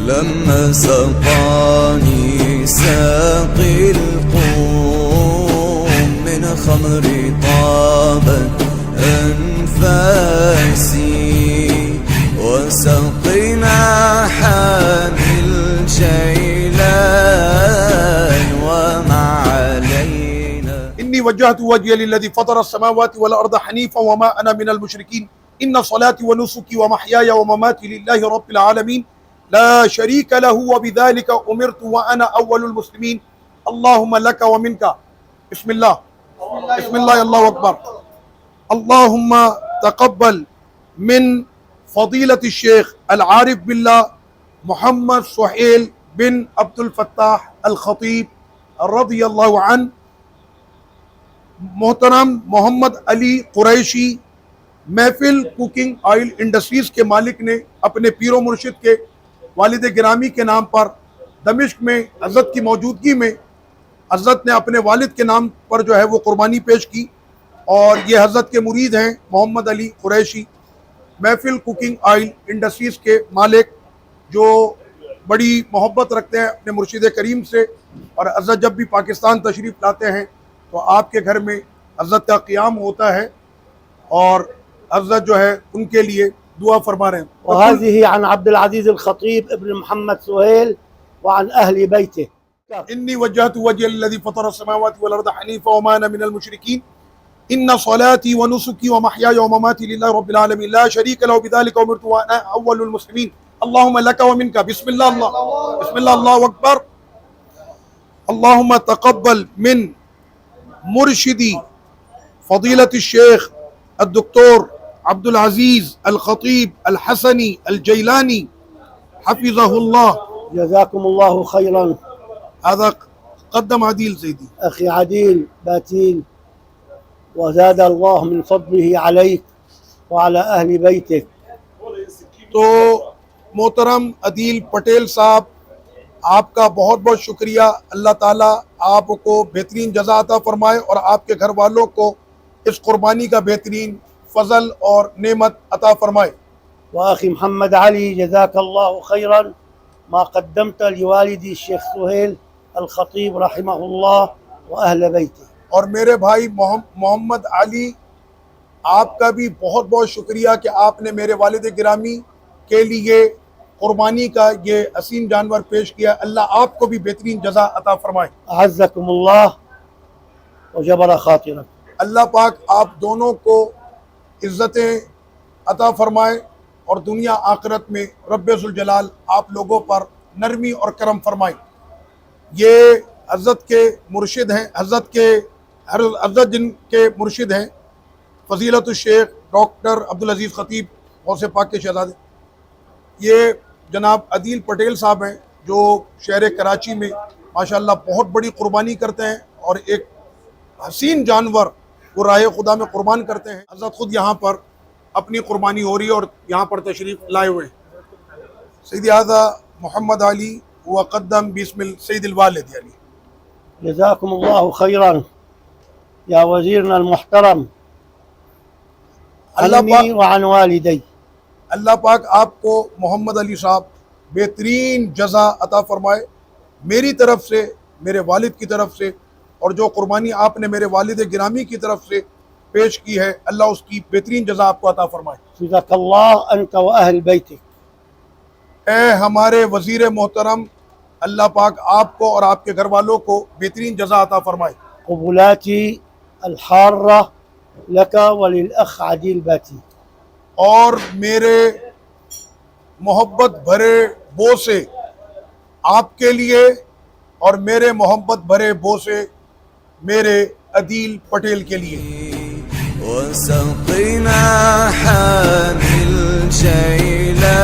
لما سقاني ساقي القوم من خمر طابت أنفاسي وسقينا حامي الجيلان وما علينا. إني وجهت وجهي للذي فطر السماوات والأرض حنيفا وما أنا من المشركين إن صلاتي ونسكي ومحياي ومماتي لله رب العالمين لا شريك له وبذلك أمرت وأنا أول المسلمين اللهم لك ومنك بسم الله الله أكبر. اللهم تقبل من فضيلة الشيخ العارف بالله محمد सुहेल बिन अब्दुल फत्ताह अल खतीब रज़ी अल्लाह अन्हु, मोहतरम मोहम्मद अली कुरैशी महफिल कुकिंग ऑयल इंडस्ट्रीज़ के मालिक ने अपने पीरो मुर्शिद के वालिद गिरामी के नाम पर दमिश्क में हज़रत की मौजूदगी में हज़रत ने अपने वालिद के नाम पर जो है वो कुर्बानी पेश की। और ये हज़रत के मुरीद हैं मोहम्मद अली कुरैशी महफिल कुकिंग ऑयल इंडस्ट्रीज़ के मालिक, जो बड़ी मोहब्बत रखते हैं अपने मुर्शिद करीम से। और हज़रत जब भी पाकिस्तान तशरीफ़ लाते हैं तो आपके घर में हज़रत का क़ियाम होता है और हज़रत जो है उनके लिए दुआ फरमा रहे हैं। वहाज़िही अन अब्दुल अज़ीज़ अल खतीब इब्न मोहम्मद सुहेल व अन अहली बैतिह। इन्नी वज्जहतु वजहिय लिल्लज़ी फ़तरा अस्समावाति वल अर्ज़ हनीफ़ा व मा अना मिनल मुशरिकीन इन्न सलाती व नुसुकी व महयाया व ममाती लिल्लाहि रब्बिल आलमीन ला शरीका लहु बिज़ालिका उमिरतु व अना अव्वलुल मुस्लिमीन अल्लाहुम्मा लका व मिनका बिस्मिल्लाह अल्लाहु अकबर। अल्लाहुम्मा तक़ब्बल मिन मुर्शिदी फ़दीलत शेख अद्दक्तोर अब्दुल अज़ीज़ अल खतीब अल हसनी अल जैलानी हफ़िज़हुल्लाह जज़ाकुमुल्लाहु खैरन। هذا قدم عديل زيدي أخي عديل باتيل وزاد الله من فضله عليك وعلى أهل بيتك। तो मोहतरम अदील पटेल साहब, आपका बहुत बहुत शुक्रिया। अल्लाह ताला आपको बेहतरीन जज़ा अता फरमाए और आपके घर वालों को इस कुर्बानी का बेहतरीन फजल और नेमत अता फरमाए। वअखी मोहम्मद अली जज़ाकल्लाहु खैरन मा क़द्दमत लिवालिदी शेख सुहेल अल खतीब रहमहुल्लाह व अहल बैतिह। और मेरे भाई मोहम्मद अली, आपका भी बहुत बहुत शुक्रिया कि आपने मेरे वालिद गिरामी के लिए कुर्बानी का ये हसीन जानवर पेश किया। अल्लाह आपको भी बेहतरीन जज़ा अता फरमाए। अअज़्ज़कुमुल्लाह व जबरा खातिरक। अल्लाह पाक आप दोनों को इज़्ज़तें अता फरमाए और दुनिया आखिरत में रब्बुल जलाल आप लोगों पर नरमी और करम फरमाए। ये हज़रत के मुर्शिद हैं, हज़रत जिनके मुर्शिद हैं फ़ज़ीलत शेख डॉक्टर अब्दुल अज़ीज़ खतीब गौसे पाक के शहज़ादे, ये जनाब अदील पटेल साहब हैं जो शहर कराची में माशाअल्लाह बहुत बड़ी कुर्बानी करते हैं और एक हसीन जानवर वो राह खुदा में कुर्बान करते हैं। हज़रत खुद यहाँ पर अपनी कुर्बानी हो रही है और यहाँ पर तशरीफ़ लाए हुए हैं। सैयदी आज़ा मोहम्मद अली व क़द्दम बिस्मिल सैयदिल वालिद अली। जज़ाकुमुल्लाहु खैरन या वज़ीरना अल मुहतरम अन्नी व अन वालिदै। अल्लाह पाक आपको मोहम्मद अली साहब बेहतरीन जज़ा अता फरमाए मेरी तरफ से, मेरे वालिद की तरफ से, और जो कुर्बानी आपने मेरे वालिद गिरामी की तरफ से पेश की है अल्लाह उसकी बेहतरीन जज़ा आपको अता फरमाए। फ़िज़ाकल्लाह अंत व अहल बैतिक। ए हमारे वज़ीर मोहतरम, अल्लाह पाक आपको और आपके घर वालों को बेहतरीन जज़ा अता फरमाए। क़ुबुलाती अल हार्रा लका व लिल अख़ आदिल बाती। और मेरे मोहब्बत भरे बोसे आपके लिए और मेरे मोहब्बत भरे बोसे मेरे अदील पटेल के लिए। وسقنا حامل جيلان